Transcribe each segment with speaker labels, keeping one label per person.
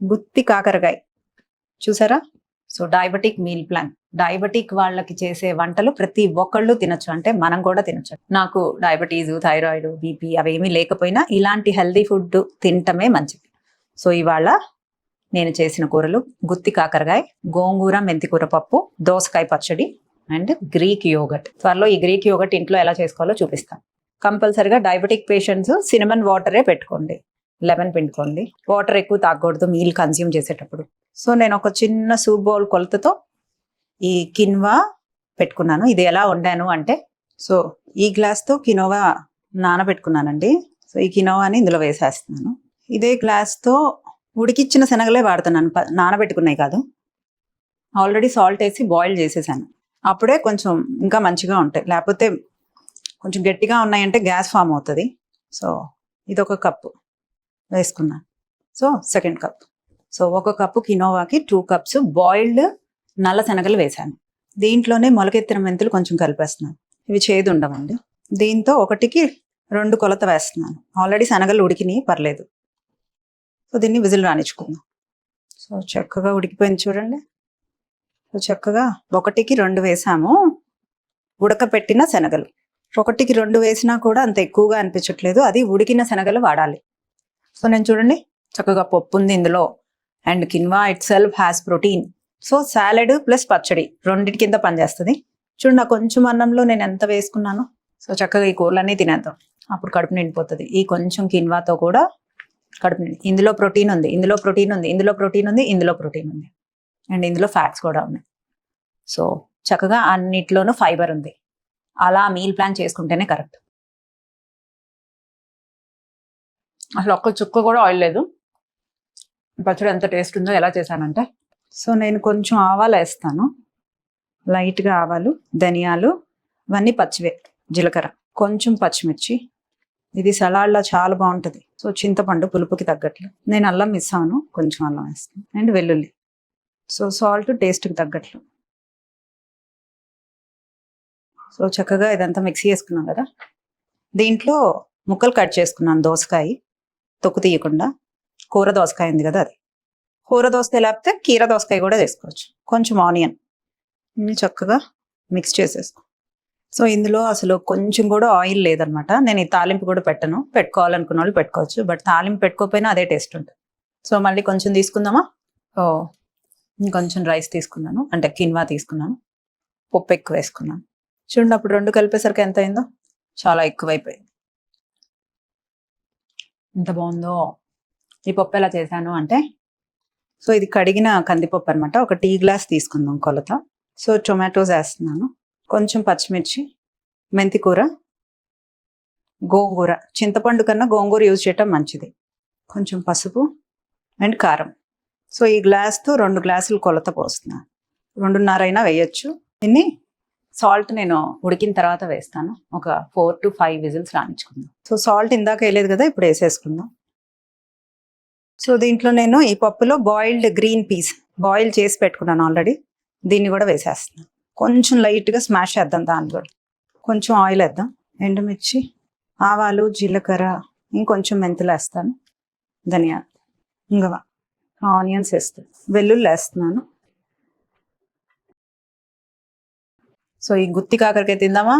Speaker 1: గుత్తి కాకరకాయ చూసారా. So diabetic meal plan, diabetic వాళ్ళకి చేసే వంటలు ప్రతి ఒక్కళ్ళు తినొచ్చు, అంటే మనం కూడా తినొచ్చు. నాకు డయాబెటీస్, థైరాయిడ్, బీపీ అవేమీ లేకపోయినా ఇలాంటి హెల్దీ ఫుడ్ తినటమే మంచిది. సో ఇవాళ నేను చేసిన కూరలు గుత్తి కాకరకాయ, గోంగూర మెంతికూర పప్పు, దోసకాయ పచ్చడి అండ్ గ్రీక్ యోగట్. త్వరలో ఈ గ్రీక్ యోగట్ ఇంట్లో ఎలా చేసుకోవాలో చూపిస్తాను. కంపల్సరిగా డయాబెటిక్ పేషెంట్స్ సినమన్ వాటరే పెట్టుకోండి, లెమన్ పిండుకోండి. వాటర్ ఎక్కువ తాగకూడదు మీల్ కన్స్యూమ్ చేసేటప్పుడు. సో నేను ఒక చిన్న సూప్ బౌల్ కొలతతో ఈ కిన్వా పెట్టుకున్నాను. ఇది ఎలా వండాను అంటే, సో ఈ గ్లాస్తో కినోవా నానబెట్టుకున్నానండి. సో ఈ కినోవాని ఇందులో వేసేస్తున్నాను. ఇదే గ్లాస్తో ఉడికిచ్చిన శనగలే వాడుతున్నాను, నానబెట్టుకున్నాయి కాదు. ఆల్రెడీ సాల్ట్ వేసి బాయిల్ చేసేసాను. అప్పుడే కొంచెం ఇంకా మంచిగా ఉంటాయి, లేకపోతే కొంచెం గట్టిగా ఉన్నాయంటే గ్యాస్ ఫామ్ అవుతుంది. సో ఇది ఒక కప్పు వేసుకున్నాను. So second cup. సో ఒక కప్పు కినోవాకి 2 కప్స్ బాయిల్డ్ నల్ల శనగలు వేసాను. దీంట్లోనే మొలకెత్తిన మెంతులు కొంచెం కలిపేస్తున్నాను, ఇవి చేదు ఉండవండి. దీంతో 1కి 2 కొలత వేస్తున్నాను. ఆల్రెడీ శనగలు ఉడికినాయి, పర్లేదు. సో దీన్ని విజిల్ రానిచ్చుకుందాం. సో చక్కగా ఉడికిపోయింది చూడండి. సో చక్కగా 1కి 2 వేసాము ఉడకపెట్టిన శనగలు. 1కి 2 వేసినా కూడా అంత ఎక్కువగా అనిపించట్లేదు, అది ఉడికిన శనగలు వాడాలి. సో నేను చూడండి చక్కగా పప్పు ఉంది ఇందులో, and quinoa it self has protein. So salad plus పచ్చడి రెండింటి కింద పనిచేస్తుంది. చూడండి కొంచెం అన్నంలో నేను ఎంత వేసుకున్నాను. సో చక్కగా ఈ కూరలన్నీ తినేద్దాం, అప్పుడు కడుపు నిండిపోతుంది. ఈ కొంచెం కిన్వాతో కూడా కడుపు నిండి. ఇందులో ప్రోటీన్ ఉంది, ఇందులో ప్రోటీన్ ఉంది, ఇందులో ప్రోటీన్ ఉంది, ఇందులో ప్రోటీన్ ఉంది, అండ్ ఇందులో ఫ్యాట్స్ కూడా ఉన్నాయి. సో చక్కగా అన్నిట్లోనూ ఫైబర్ ఉంది. అలా మీల్ ప్లాన్ చేసుకుంటేనే కరెక్ట్. అసలు ఒక్క చుక్క కూడా ఆయిల్ లేదు. పచ్చడి ఎంత టేస్ట్ ఉందో ఎలా చేశానంటే, సో నేను కొంచెం ఆవాలు వేస్తాను, లైట్గా ఆవాలు, ధనియాలు, ఇవన్నీ పచ్చివే, జీలకర్ర, కొంచెం పచ్చిమిర్చి. ఇది సలాడ్లో చాలా బాగుంటుంది. సో చింతపండు పులుపుకి తగ్గట్లు. నేను అల్లం ఇస్తాను, కొంచెం అల్లం వేస్తాను, అండ్ వెల్లుల్లి. సో సాల్ట్ టేస్ట్కి తగ్గట్లు. సో చక్కగా ఇదంతా మిక్సీ చేసుకున్నాం కదా. దీంట్లో ముక్కలు కట్ చేసుకున్నాను దోసకాయ, తొక్కు తీయకుండా. కూర దోసకాయ ఉంది కదా, అది కూర దోసకాయ లేకపోతే కీర దోసకాయ కూడా చేసుకోవచ్చు. కొంచెం ఆనియన్ చక్కగా మిక్స్ చేసేసుకో. సో ఇందులో అసలు కొంచెం కూడా ఆయిల్ లేదనమాట. నేను ఈ తాలింపు కూడా పెట్టను, పెట్టుకోవాలనుకున్న వాళ్ళు పెట్టుకోవచ్చు, బట్ తాలింపు పెట్టుకోకపోయినా అదే టేస్ట్ ఉంటుంది. సో మళ్ళీ కొంచెం తీసుకుందామా. ఓ ఇంకొంచెం రైస్ తీసుకున్నాను, అంటే కిన్వా తీసుకున్నాను, పప్పు ఎక్కువ వేసుకున్నాను. చూడండి అప్పుడు 2 కలిపేసరికి ఎంత అయిందో, చాలా ఎక్కువైపోయింది. ఎంత బాగుందో. ఈ పప్పు ఎలా చేశాను అంటే, సో ఇది కడిగిన కందిపప్పు అనమాట. ఒక టీ గ్లాస్ తీసుకుందాం కొలత. సో టొమాటోస్ వేస్తున్నాను, కొంచెం పచ్చిమిర్చి, మెంతికూర, గోంగూర. చింతపండు కన్నా గోంగూర యూజ్ చేయటం మంచిది. కొంచెం పసుపు అండ్ కారం. సో ఈ గ్లాస్తో 2 గ్లాసులు కొలత పోస్తున్నాను. 2.5 అయినా వేయచ్చు. దీన్ని సాల్ట్ నేను ఉడికిన తర్వాత వేస్తాను. ఒక 4 to 5 విజిల్స్ రానిచ్చుకుందాం. సో సాల్ట్ ఇందాక వేయలేదు కదా, ఇప్పుడు వేసేసుకుందాం. సో దీంట్లో నేను ఈ పప్పులో బాయిల్డ్ గ్రీన్ పీస్ బాయిల్ చేసి పెట్టుకున్నాను ఆల్రెడీ, దీన్ని కూడా వేసేస్తున్నాను. కొంచెం లైట్గా స్మాష్ చేద్దాం. దాంట్లో కొంచెం ఆయిల్ వేద్దాం, ఎండుమిర్చి, ఆవాలు, జీలకర్ర, ఇంకొంచెం మెంతులు వేస్తాను, ధనియాలు, ఇంగవ, ఆనియన్స్ వేస్తాను, వెల్లుల్లి వేస్తున్నాను. సో ఈ గుత్తి కాకరకాయ తిందామా.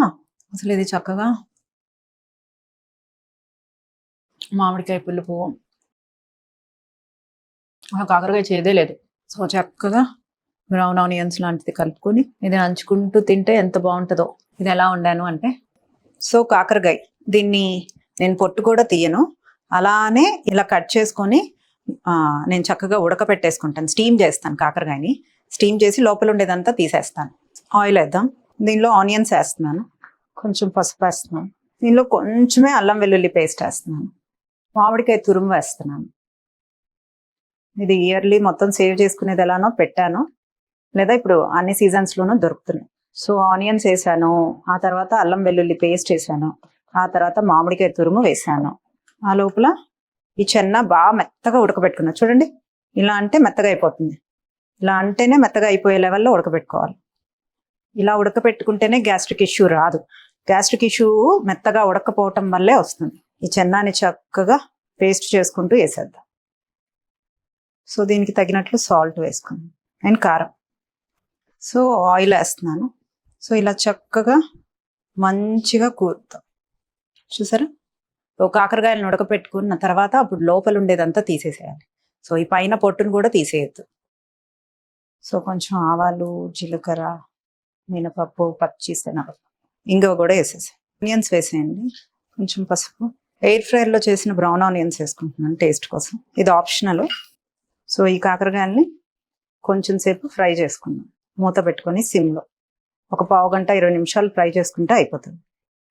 Speaker 1: అసలు ఇది చక్కగా మామిడికాయ పులుపు, కాకరకాయ చేదే లేదు. సో చక్కగా బ్రౌన్ ఆనియన్స్ లాంటిది కలుపుకొని ఇది నంచుకుంటూ తింటే ఎంత బాగుంటుందో. ఇది ఎలా వండాను అంటే, సో కాకరకాయ దీన్ని నేను పొట్టు కూడా తీయను, అలానే ఇలా కట్ చేసుకొని నేను చక్కగా ఉడకపెట్టేసుకుంటాను. స్టీమ్ చేస్తాను, కాకరకాయని స్టీమ్ చేసి లోపల ఉండేదంతా తీసేస్తాను. ఆయిల్ వేద్దాం. దీనిలో ఆనియన్స్ వేస్తున్నాను, కొంచెం పసుపు వేస్తున్నాను, దీనిలో కొంచెమే అల్లం వెల్లుల్లి పేస్ట్ వేస్తున్నాను, మామిడికాయ తురుము వేస్తున్నాను. ఇది ఇయర్లీ మొత్తం సేవ్ చేసుకునేది ఎలానో పెట్టాను, లేదా ఇప్పుడు అన్ని సీజన్స్లోనూ దొరుకుతున్నాయి. సో ఆనియన్స్ వేసాను, ఆ తర్వాత అల్లం వెల్లుల్లి పేస్ట్ వేసాను, ఆ తర్వాత మామిడికాయ తురుము వేసాను. ఆ లోపల ఈ చెన్న బాగా మెత్తగా ఉడకబెట్టుకున్నాను. చూడండి ఇలా అంటే మెత్తగా అయిపోతుంది, ఇలా అంటేనే మెత్తగా అయిపోయే లెవెల్లో ఉడకబెట్టుకోవాలి. ఇలా ఉడకపెట్టుకుంటేనే గ్యాస్ట్రిక్ ఇష్యూ రాదు. గ్యాస్ట్రిక్ ఇష్యూ మెత్తగా ఉడకపోవటం వల్లే వస్తుంది. ఈ చెన్నాన్ని చక్కగా పేస్ట్ చేసుకుంటూ వేసేద్దాం. సో దీనికి తగినట్లు సాల్ట్ వేసుకున్నాను అండ్ కారం. సో ఆయిల్ వేస్తున్నాను. సో ఇలా చక్కగా మంచిగా కూరుతాం. చూసారా? కాకరకాయలను ఉడకపెట్టుకున్న తర్వాత అప్పుడు లోపల ఉండేదంతా తీసేసేయాలి. సో ఈ పైన పొట్టును కూడా తీసేయద్దు. సో కొంచెం ఆవాలు, జీలకర్ర, మినపప్పు, పచ్చి శనగపప్పు, ఇంగువ కూడా వేసేసాయి. ఆనియన్స్ వేసేయండి, కొంచెం పసుపు. ఎయిర్ ఫ్రైయర్లో చేసిన బ్రౌన్ ఆనియన్స్ వేసుకుంటున్నాను టేస్ట్ కోసం. ఇది ఆప్షనల్. సో ఈ కాకరకాయల్ని కొంచెం సేపు ఫ్రై చేసుకున్నాం, మూత పెట్టుకొని సిమ్లో ఒక 15-20 నిమిషాలు ఫ్రై చేసుకుంటే అయిపోతుంది.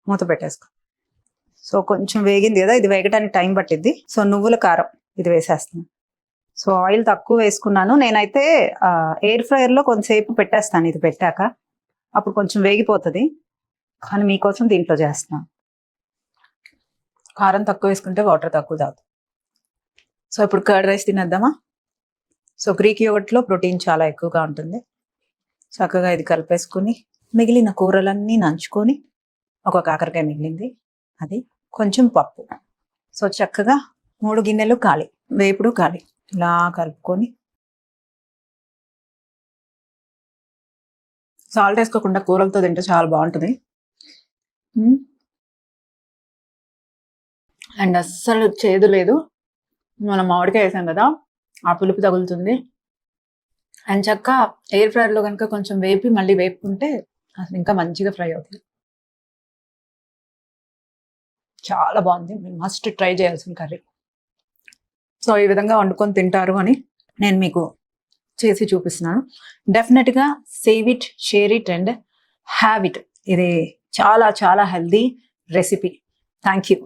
Speaker 1: మూత పెట్టేసుకో. సో కొంచెం వేగింది కదా, ఇది వేగడానికి టైం పట్టిద్ది. సో నువ్వుల కారం ఇది వేసేస్తున్నాను. సో ఆయిల్ తక్కువ వేసుకున్నాను నేనైతే. ఎయిర్ ఫ్రైయర్లో కొంచెంసేపు పెట్టేస్తాను ఇది పెట్టాక, అప్పుడు కొంచెం వేగిపోతుంది. కానీ మీకోసం దీంట్లో చేస్తున్నాను. కారం తక్కువ వేసుకుంటే వాటర్ తక్కువ తాగుతుంది. సో ఇప్పుడు కర్డ్ రైస్ తినేద్దామా? సో గ్రీక్ యోగర్ట్లో ప్రోటీన్ చాలా ఎక్కువగా ఉంటుంది. చక్కగా ఇది కలిపేసుకుని మిగిలిన కూరలన్నీ నంచుకొని, ఒక కాకరకాయ మిగిలింది, అది కొంచెం పప్పు. సో చక్కగా 3 గిన్నెలు ఖాళీ, వేపుడు ఖాళీ. ఇలా కలుపుకొని సాల్ట్ వేసుకోకుండా కూరలతో తింటే చాలా బాగుంటుంది. అండ్ అస్సలు చేదు లేదు. మనం మామిడికాయ వేసాం కదా, ఆ పులుపు తగులుతుంది. అండ్ చక్క ఎయిర్ ఫ్రైయర్లో కనుక కొంచెం వేపి మళ్ళీ వేపుకుంటే అసలు ఇంకా మంచిగా ఫ్రై అవుతుంది. చాలా బాగుంది. మీరు మస్ట్ ట్రై చేయాల్సిన కర్రీ. సో ఈ విధంగా వండుకొని తింటారు అని నేను మీకు చేసి చూపిస్తున్నాను. డెఫినెట్గా save it, share it and have it. ఇది చాలా చాలా హెల్దీ రెసిపీ. Thank you.